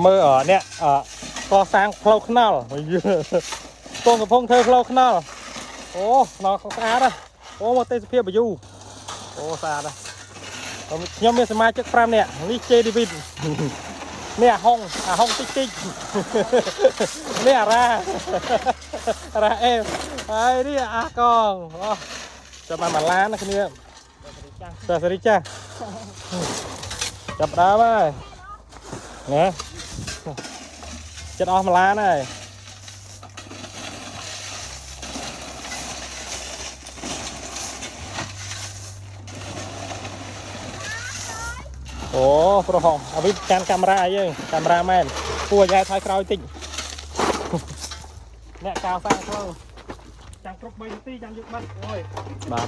มือเนี่ยก่อสร้างเพลาขนาลต้นกระพงเธอเพลาขนาลโอ้นอนสะอาดอ่ะโอ้มาเตะเพียบไปอยู่โอ้สะอาดอ่ะยังมีสมาชิกพรามเนี่ยนี่เจดีวินเนี่ยห้องติ๊กติ๊กเนี่ยราเอฟไอ้นี่อากองจะมาล้านนะคืนนี้สวัสดีจ้าจับดาวไปเนี่ยจะออกมาล้านเลยโอ้โปรหงเอาวิการกำราเยอะกำราแมนปัวยายทอยคราวติ่งเนี่ยกาวสร้างเขาจังครบใบตีจังยึดมัดโอ้ยบาด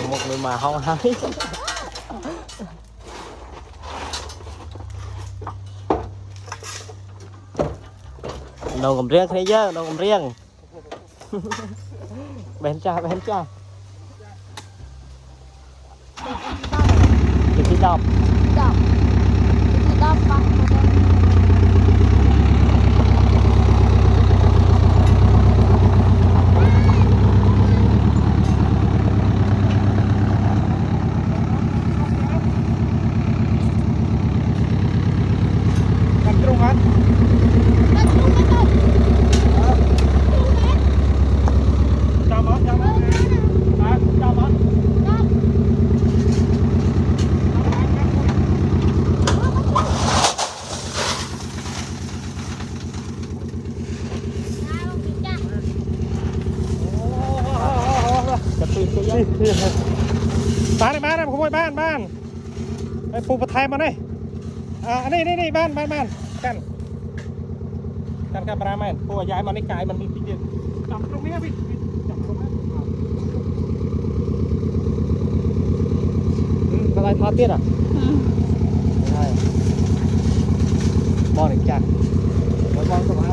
หมดเลยมาห้องให้นองกับเรียงใครเยอะนองกับเรียงเบนจ้าจุดที่ดอกปังบ้านบ้านขโมยบ้านไอ้ปูปะไทยมาหน่อยนี่บ้านกันปลาแมนปูย้ายมาในกายมันมีที่เดียวจับตรงนี้พี่จับตรงนี้อะไรทอดเตี้ยอ่ะใช่มองอีกจักมองสบาย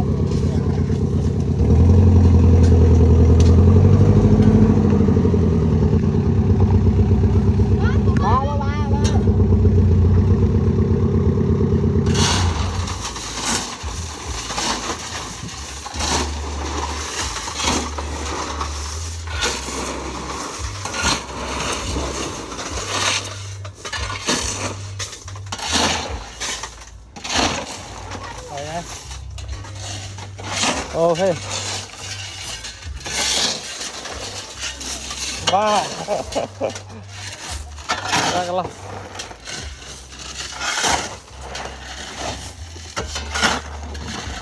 โอเคบ้าได้กันละ